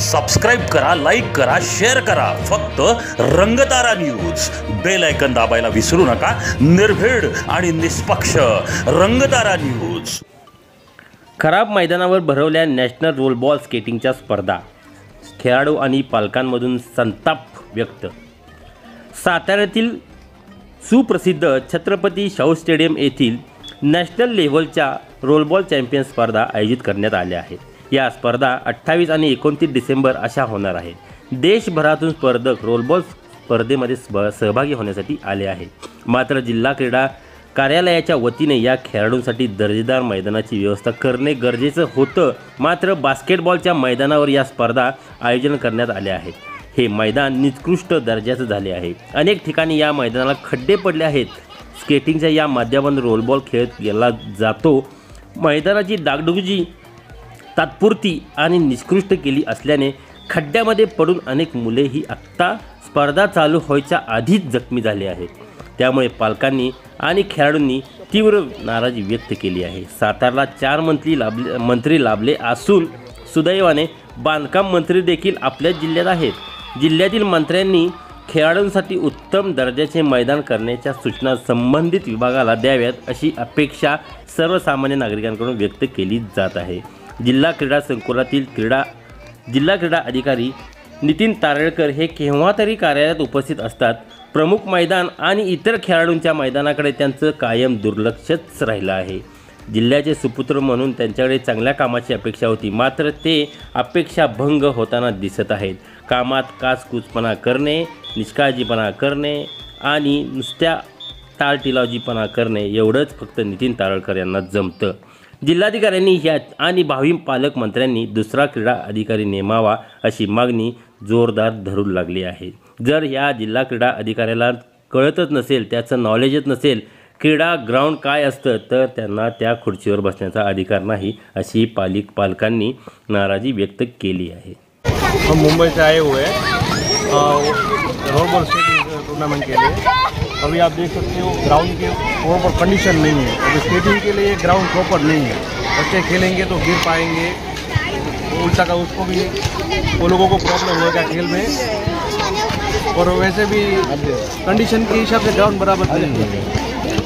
Subscribe करा, like करा, share करा. फक्त रंगतारा न्यूज. बेल आयकन दाबायला विसरू नका. निर्भीड आणि निष्पक्ष रंगतारा न्यूज. खराब मैदानावर भरवल्या नॅशनल रोलबॉल स्केटिंगच्या स्पर्धा. खेळाडू आणि पालकांमधून संताप व्यक्त. साताऱ्यातील सुप्रसिद्ध छत्रपती शाहू स्टेडियम येथील नॅशनल लेव्हलच्या रोलबॉल चॅम्पियन स्पर्धा आयोजित करण्यात आल्या आहेत. या स्पर्धा 28 आणि 29 डिसेंबर अशा होणार आहेत. देशभरातून स्पर्धक रोलबॉल स्पर्धेमध्ये सहभागी होण्यासाठी आले आहेत. मात्र जिल्हा क्रीडा कार्यालयाच्या वतीने या खेळाडूंसाठी दर्जेदार मैदानाची व्यवस्था करणे गरजेचं होतं. मात्र बास्केटबॉलच्या मैदानावर या स्पर्धा आयोजन करण्यात आल्या आहेत. हे मैदान निकृष्ट दर्जाचं झाले आहे. अनेक ठिकाणी या मैदानाला खड्डे पडले आहेत. स्केटिंगच्या या माध्यमातून रोलबॉल खेळ केला जातो. मैदानाची डागडुजी तात्पुरती आणि निकृष्ट केली असल्याने खड्ड्यामध्ये पडून अनेक मुले ही आत्ता स्पर्धा चालू व्हायच्या आधीच जखमी झाले आहेत. त्यामुळे पालकांनी आणि खेळाडूंनी तीव्र नाराजी व्यक्त केली आहे. सातारला 4 मंत्री लाभले असून सुदैवाने बांधकाम मंत्री देखील आपल्याच जिल्ह्यात आहेत. जिल्ह्यातील मंत्र्यांनी खेळाडूंसाठी उत्तम दर्जाचे मैदान करण्याच्या सूचना संबंधित विभागाला द्याव्यात अशी अपेक्षा सर्वसामान्य नागरिकांकडून व्यक्त केली जात आहे. जिल्हा क्रीडा संकुलातील जिल्हा क्रीडा अधिकारी नितीन तारळकर हे केव्हा तरी कार्यालयात उपस्थित असतात. प्रमुख मैदान आणि इतर खेळाडूंच्या मैदानाकडे त्यांचं कायम दुर्लक्षच राहिलं आहे. जिल्ह्याचे सुपुत्र म्हणून त्यांच्याकडे चांगल्या कामाची अपेक्षा होती. मात्र ते अपेक्षा भंग होताना दिसत आहेत. कामात काचकूचपणा करणे, निष्काळजीपणा करणे आणि नुसत्या टाळटिलावजीपणा करणे एवढंच फक्त नितीन तारळकर यांना जमतं. जिल्हाधिकाऱ्यांनी आणि भावी पालकमंत्र्यांनी दुसरा क्रीडा अधिकारी नेमावा अशी मागणी जोरदार धरू लागली आहे. जर या जिल्हा क्रीडा अधिकाऱ्याला कळतच नसेल, त्याचं नॉलेजच नसेल क्रीडा ग्राउंड काय असतं, तर त्यांना त्या खुर्चीवर बसण्याचा अधिकार नाही अशी पालकांनी नाराजी व्यक्त केली आहे. हम मुंबई से आए हुए हैं रोलबॉल स्केटिंग टूर्नामेंट के लिए. अभी आप देख सकते हो ग्राउंड की प्रॉपर कंडीशन नहीं है. अभी स्केटिंग के लिए ग्राउंड प्रॉपर नहीं है. बच्चे खेलेंगे तो गिर पाएंगे, उल्टा का उसको भी वो लोगों को प्रॉब्लम होगा खेल में. और वैसे भी कंडीशन के हिसाब से ग्राउंड बराबर नहीं है.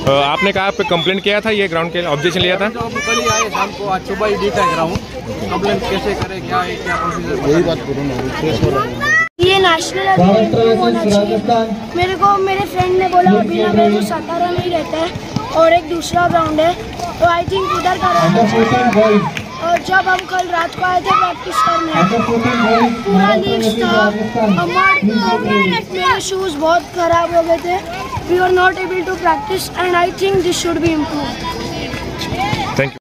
आपने कहा पे कंप्लेंट किया था, ये ग्राउंड के ऑब्जेक्शन लिया था? तो कल ही आए शाम को, आज सुबह ही देखा है ग्राउंड. कंप्लेंट कैसे करें, क्या है, क्या प्रोसीजर, यही बात करूँ. ये नेशनल होना चाहिए. मेरे को मेरे फ्रेंड ने बोला अभी ना मेरे को सातारा में ही रहता है और एक दूसरा ग्राउंड है, तो आई थिंक उधर कराना चाहिए. और जब हम कल रात को आए थे प्रैक्टिस करने, पूरा लीव्स था, मेरे शूज़ बहुत ख़राब हो गए थे. We are not able to practise and I think this should be improved.